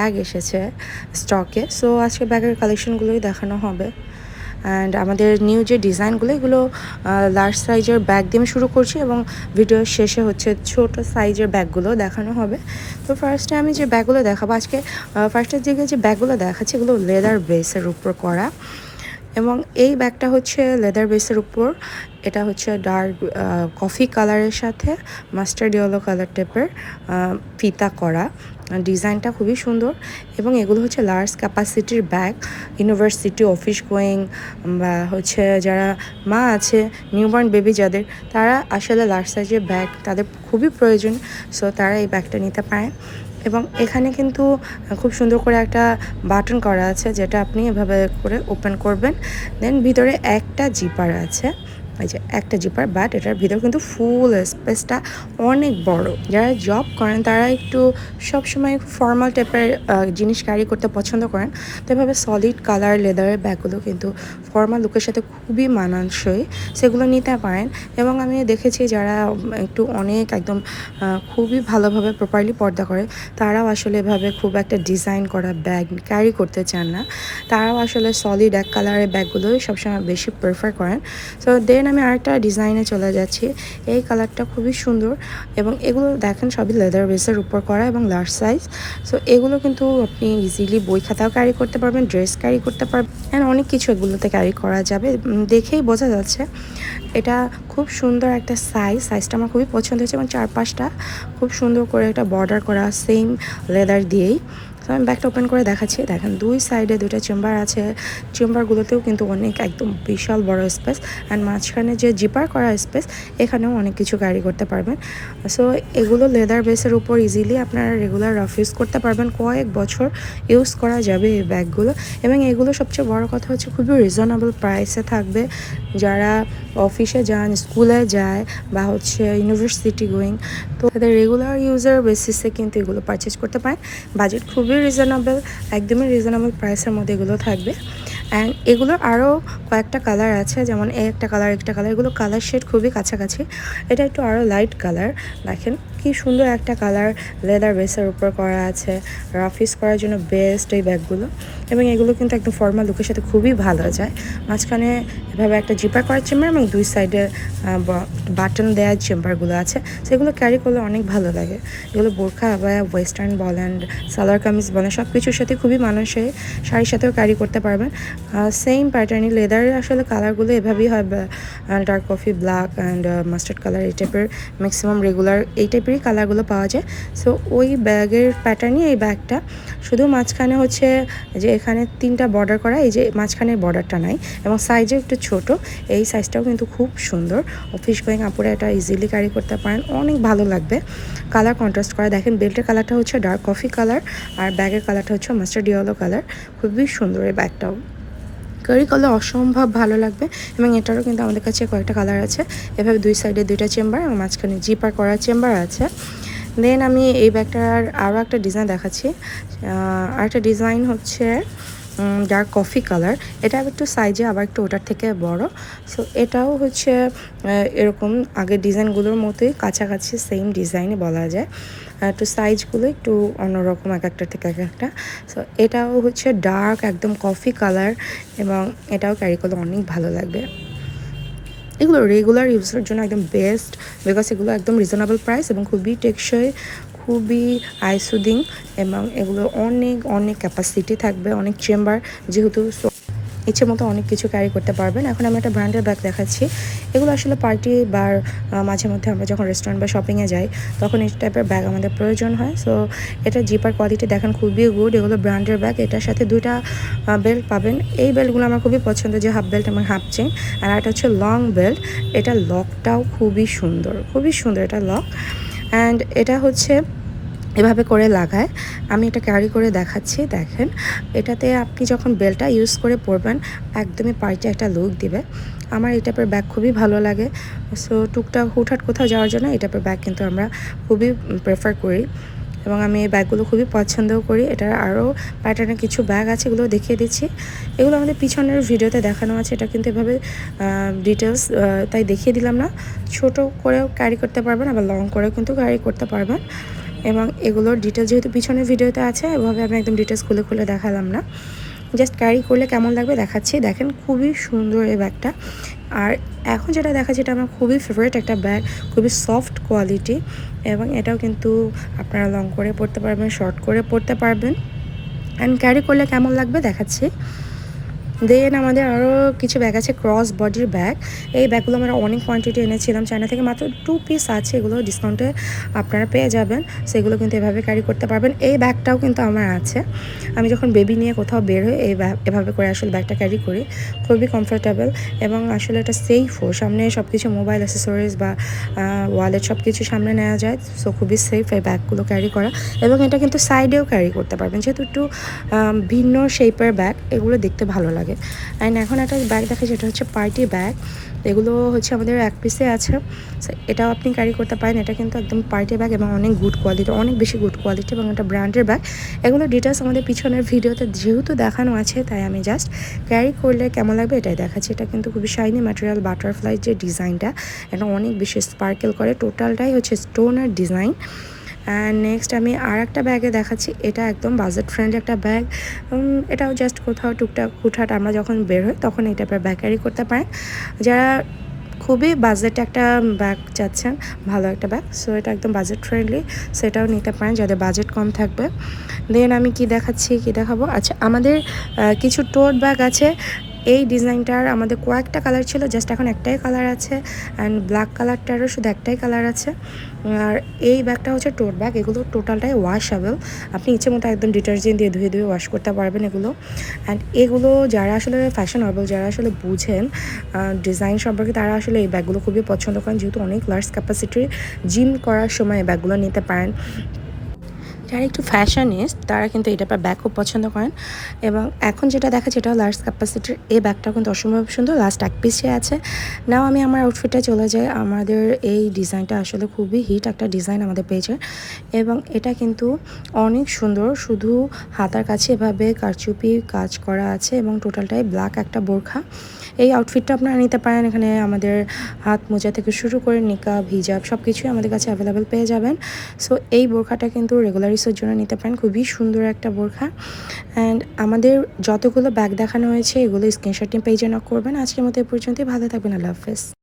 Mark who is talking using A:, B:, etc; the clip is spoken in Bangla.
A: ব্যাগ এসেছে স্টকে। সো আজকে ব্যাগের কালেকশনগুলোই দেখানো হবে। অ্যান্ড আমাদের নিউ যে ডিজাইনগুলো এগুলো লার্জ সাইজের ব্যাগ দিয়ে আমি শুরু করছি এবং ভিডিওর শেষে হচ্ছে ছোট সাইজের ব্যাগগুলো দেখানো হবে। তো ফার্স্টে আমি যে ব্যাগগুলো দেখাবো আজকে, ফার্স্টের দিকে যে ব্যাগগুলো দেখাচ্ছি এগুলো লেদার বেসের উপর করা, এবং এই ব্যাগটা হচ্ছে লেদার বেসের উপর। এটা হচ্ছে ডার্ক কফি কালারের সাথে মাস্টার্ড ইয়েলো কালার টাইপের ফিতা করা। ডিজাইনটা খুবই সুন্দর এবং এগুলো হচ্ছে লার্জ ক্যাপাসিটির ব্যাগ, ইউনিভার্সিটি, অফিস গোয়িং বা হচ্ছে যারা মা আছে, নিউবর্ন বেবি যাদের, তারা আসলে লার্জ সাইজের ব্যাগ তাদের খুবই প্রয়োজন। সো তারা এই ব্যাগটা নিতে পারে। এবং এখানে কিন্তু খুব সুন্দর করে একটা বাটন করা আছে যেটা আপনি এভাবে করে ওপেন করবেন। দেন ভিতরে একটা জিপার আছে, এই যে একটা জিপার, বাট এটার ভিতর কিন্তু ফুল স্পেসটা অনেক বড়। যারা জব করেন তারা একটু সবসময় ফর্মাল টাইপের জিনিস ক্যারি করতে পছন্দ করেন, তো এভাবে সলিড কালার লেদারের ব্যাগগুলো কিন্তু ফর্মাল লুকের সাথে খুবই মানানসই, সেগুলো নিতে পারেন। এবং আমি দেখেছি যারা একটু অনেক একদম খুবই ভালোভাবে প্রপারলি পর্দা করে তারাও আসলে এভাবে খুব একটা ডিজাইন করা ব্যাগ ক্যারি করতে চান না, তারাও আসলে সলিড এক কালারের ব্যাগগুলোই সবসময় বেশি প্রেফার করেন। সো দেন আমি আরেকটা ডিজাইনে চলে যাচ্ছি। এই কালারটা খুবই সুন্দর এবং এগুলো দেখেন সবই লেদার বেসের উপর করা এবং লার্জ সাইজ। সো এগুলো কিন্তু আপনি ইজিলি বই খাতাও ক্যারি করতে পারবেন, ড্রেস ক্যারি করতে পারবেন, অ্যান্ড অনেক কিছু এগুলোতে ক্যারি করা যাবে। দেখেই বোঝা যাচ্ছে এটা খুব সুন্দর একটা সাইজটা আমার খুবই পছন্দ হয়েছে এবং চারপাশটা খুব সুন্দর করে একটা বর্ডার করা সেম লেদার দিয়েই। তো আমি ব্যাগটা ওপেন করে দেখাচ্ছি। দেখেন দুই সাইডে দুটো চেম্বার আছে, চেম্বারগুলোতেও কিন্তু অনেক একদম বিশাল বড় স্পেস, অ্যান্ড মাঝখানে যে জিপার করা স্পেস এখানেও অনেক কিছু ক্যারি করতে পারবেন। সো এগুলো লেদার বেসের উপর ইজিলি আপনারা রেগুলার রাফ ইউজ করতে পারবেন, কয়েক বছর ইউজ করা যাবে এই ব্যাগগুলো। এবং এগুলো সবচেয়ে বড় কথা হচ্ছে খুবই রিজনেবল প্রাইসে থাকবে। যারা অফিসে যান, স্কুলে যায় বা হচ্ছে ইউনিভার্সিটি গোয়িং, তো তাদের রেগুলার ইউজার বেসিসে কিন্তু এগুলো পারচেজ করতে পারেন। বাজেট খুবই রিজনেবল, একদমই রিজনেবল প্রাইসের মধ্যে এগুলো থাকবে। অ্যান্ড এগুলোর আরও কয়েকটা কালার আছে, যেমন একটা কালার এগুলো কালার শেড খুবই কাছাকাছি। এটা একটু আরও লাইট কালার, দেখেন কি সুন্দর একটা কালার লেদার বেসের উপর করা আছে। রাফ ইউজ করার জন্য বেস্ট এই ব্যাগগুলো, এবং এগুলো কিন্তু একদম ফর্মাল লুকের সাথে খুবই ভালো যায়। মাঝখানে এভাবে একটা জিপার করার চেম্বার এবং দুই সাইডে বাটন দেওয়ার চেম্বারগুলো আছে, সেগুলো ক্যারি করলে অনেক ভালো লাগে। এগুলো বোরখা বা ওয়েস্টার্ন বলেন, সালোয়ার কামিজ বলেন, সব কিছুর সাথে খুবই মানানসই, শাড়ির সাথেও ক্যারি করতে পারবেন। সেম প্যাটার্নই লেদারের আসলে কালারগুলো এভাবেই হয়, dark coffee, black and mustard colour, এই টাইপের ম্যাক্সিমাম রেগুলার এই টাইপেরই কালারগুলো পাওয়া যায়। সো ওই ব্যাগের প্যাটার্নই এই ব্যাগটা, শুধু মাঝখানে হচ্ছে যে এখানে তিনটা বর্ডার করা, এই যে মাঝখানের বর্ডারটা নাই এবং সাইজে একটু ছোট। এই সাইজটাও কিন্তু খুব সুন্দর, অফিস গোয়িং আপুরা এটা ইজিলি ক্যারি করতে পারেন, অনেক ভালো লাগবে। কালার কন্ট্রাস্ট করা, দেখেন বেল্টের কালারটা হচ্ছে ডার্ক কফি কালার আর ব্যাগের কালারটা হচ্ছে মাস্টার্ড ইয়েলো কালার, খুবই সুন্দর এই ব্যাগটাও ক্যারি করলে অসম্ভব ভালো লাগবে। এবং এটারও কিন্তু আমাদের কাছে কয়েকটা কালার আছে, এভাবে দুই সাইডে দুইটা চেম্বার এবং মাঝখানে জিপার করা চেম্বার আছে। দেন আমি এই ব্যাগটার আরও একটা ডিজাইন দেখাচ্ছি। আরেকটা ডিজাইন হচ্ছে ডার্ক কফি কালার, এটা একটু সাইজে আবার একটু ওটার থেকে বড়। সো এটাও হচ্ছে এরকম আগের ডিজাইনগুলোর মতোই কাছাকাছি সেম ডিজাইনে বলা যায়, একটু সাইজগুলো একটু অন্যরকম এক একটার থেকে এক একটা। সো এটাও হচ্ছে ডার্ক একদম কফি কালার এবং এটাও ক্যারি করলে অনেক ভালো লাগবে। এগুলো রেগুলার ইউজের জন্য একদম বেস্ট, বিকজ এগুলো একদম রিজনেবল প্রাইস এবং খুবই টেকসই, খুবই আইসুদিং, এবং এগুলো অনেক অনেক ক্যাপাসিটি থাকবে, অনেক চেম্বার, যেহেতু ইচ্ছে মতো অনেক কিছু ক্যারি করতে পারবেন। এখন আমি একটা ব্র্যান্ডের ব্যাগ দেখাচ্ছি। এগুলো আসলে পার্টি বা মাঝে মধ্যে আমরা যখন রেস্টুরেন্ট বা শপিংয়ে যাই তখন এই টাইপের ব্যাগ আমাদের প্রয়োজন হয়। সো এটা জিপার কোয়ালিটি দেখেন খুবই গুড, এগুলো ব্র্যান্ডের ব্যাগ। এটার সাথে দুইটা বেল্ট পাবেন, এই বেল্টগুলো আমার খুবই পছন্দ, যে হাফ বেল্ট এবং হাফ চেইন। আর এটা হচ্ছে লং বেল্ট, এটা লকটাও খুবই সুন্দর, খুবই সুন্দর এটা লক। অ্যান্ড এটা হচ্ছে এভাবে করে লাগায়, আমি এটা ক্যারি করে দেখাচ্ছি। দেখেন এটাতে আপনি যখন বেল্টটা ইউজ করে পরবেন একদমই পার্টি একটা লুক দিবে। আমার এই টাইপের ব্যাগ খুবই ভালো লাগে। সো টুকটাক হুটহাট কোথাও যাওয়ার জন্য এই টাইপের ব্যাগ কিন্তু আমরা খুবই প্রেফার করি এবং আমি এই ব্যাগগুলো খুবই পছন্দও করি। এটার আরও প্যাটার্নের কিছু ব্যাগ আছে, এগুলো দেখিয়ে দিচ্ছি। এগুলো আমাদের পিছনের ভিডিওতে দেখানো আছে, এটা কিন্তু এভাবে ডিটেলস তাই দেখিয়ে দিলাম না। ছোট করেও ক্যারি করতে পারবেন, আবার লং করেও কিন্তু ক্যারি করতে পারবেন। এবং এগুলোর ডিটেলস যেহেতু পিছনের ভিডিওতে আছে, এভাবে আমি একদম ডিটেলস খুলে খুলে দেখালাম না, জাস্ট ক্যারি করলে কেমন লাগবে দেখাচ্ছি। দেখেন খুবই সুন্দর এই ব্যাগটা। আর এখন যেটা দেখাচ্ছি এটা আমার খুবই ফেভারিট একটা ব্যাগ, খুবই সফট কোয়ালিটি, এবং এটাও কিন্তু আপনারা লং করে পরতে পারবেন, শর্ট করে পরতে পারবেন, অ্যান্ড ক্যারি করলে কেমন লাগবে দেখাচ্ছি। দেন আমাদের আরও কিছু ব্যাগ আছে, ক্রস বডির ব্যাগ। এই ব্যাগগুলো আমরা অনেক কোয়ান্টিটি এনেছিলাম চায়না থেকে, মাত্র 2 পিস আছে, এগুলো ডিসকাউন্টে আপনারা পেয়ে যাবেন। সেগুলো কিন্তু এভাবে ক্যারি করতে পারবেন। এই ব্যাগটাও কিন্তু আমার আছে, আমি যখন বেবি নিয়ে কোথাও বের হই এভাবে করে আসলে ব্যাগটা ক্যারি করি, খুবই কমফোর্টেবল এবং আসলে এটা সেফও। সামনে সব কিছু মোবাইল অ্যাসেসরিজ বা ওয়ালেট সব কিছু সামনে নেওয়া যায়, সো খুবই সেফ এই ব্যাগগুলো ক্যারি করা। এবং এটা কিন্তু সাইডেও ক্যারি করতে পারবেন, যেহেতু একটু ভিন্ন শেপের ব্যাগ, এগুলো দেখতে ভালো লাগে। অ্যান্ড এখন একটা ব্যাগ দেখে যেটা হচ্ছে পার্টি ব্যাগ, এগুলো হচ্ছে আমাদের এক পিসে আছে, এটাও আপনি ক্যারি করতে পারেন। এটা কিন্তু একদম পার্টি ব্যাগ এবং অনেক গুড কোয়ালিটি, অনেক বেশি গুড কোয়ালিটি, এবং এটা ব্র্যান্ডের ব্যাগ। এগুলো ডিটেলস আমাদের পিছনের ভিডিওতে যেহেতু দেখানো আছে, তাই আমি জাস্ট ক্যারি করলে কেমন লাগবে এটাই দেখাচ্ছি। এটা কিন্তু খুবই শাইনি ম্যাটেরিয়াল, বাটারফ্লাই যে ডিজাইনটা, এটা অনেক বেশি স্পার্কেল করে, টোটালটাই হচ্ছে স্টোনের ডিজাইন। অ্যান্ড নেক্সট আমি আর একটা ব্যাগে দেখাচ্ছি, এটা একদম বাজেট ফ্রেন্ডলি একটা ব্যাগ। এটাও জাস্ট কোথাও টুকটাক হুটহাট আমরা যখন বের হই তখন এই টাইপের ব্যাগ ক্যারি করতে পারেন, যারা খুবই বাজেটে একটা ব্যাগ চাচ্ছেন, ভালো একটা ব্যাগ, সো এটা একদম বাজেট ফ্রেন্ডলি, সেটাও নিতে পারেন যাদের বাজেট কম থাকবে। দেন আমি কি দেখাবো, আচ্ছা আমাদের কিছু টোট ব্যাগ আছে। এই ডিজাইনটার আমাদের কয়েকটা কালার ছিল, জাস্ট এখন একটাই কালার আছে, অ্যান্ড ব্ল্যাক কালারটারও শুধু একটাই কালার আছে। আর এই ব্যাগটা হচ্ছে টোট ব্যাগ, এগুলো টোটালটাই ওয়াশেবল, আপনি ইচ্ছে মতো একদম ডিটারজেন্ট দিয়ে ধুয়ে ধুয়ে ওয়াশ করতে পারবেন এগুলো। অ্যান্ড এগুলো যারা আসলে ফ্যাশনেবল, যারা আসলে বুঝেন ডিজাইন সম্পর্কে, তারা আসলে এই ব্যাগগুলো খুবই পছন্দ করেন, যেহেতু অনেক লার্জ ক্যাপাসিটির জিম করার সময় এই ব্যাগগুলো নিতে পারেন। যারা একটু ফ্যাশনিস্ট তারা কিন্তু এই টাইপের ব্যাগ খুব পছন্দ করেন। এবং এখন যেটা দেখা যেটা লার্জ ক্যাপাসিটির, এই ব্যাগটা কিন্তু অসম্ভব সুন্দর, লাস্ট এক পিসে আছে। নাও আমি আমার আউটফিটে চলে যাই। আমাদের এই ডিজাইনটা আসলে খুবই হিট একটা ডিজাইন আমাদের পেজের, এবং এটা কিন্তু অনেক সুন্দর, শুধু হাতার কাছে এভাবে কারচুপি কাজ করা আছে, এবং টোটালটাই ব্ল্যাক একটা বোরখা। এই আউটফিটটা আপনারা নিতে পারেন, এখানে আমাদের হাত মোজা থেকে শুরু করে নিকাব, হিজাব সব কিছুই আমাদের কাছে অ্যাভেলেবেল পেয়ে যাবেন। সো এই বোরখাটা কিন্তু রেগুলার ইউজের জন্য নিতে পারেন, খুবই সুন্দর একটা বোরখা। অ্যান্ড আমাদের যতগুলো ব্যাগ দেখানো হয়েছে এগুলো স্ক্রিনশট নিয়ে পেজে নক করবেন। আজকের মতো এই পর্যন্তই, ভালো থাকবেন, আল্লাহ হাফেজ।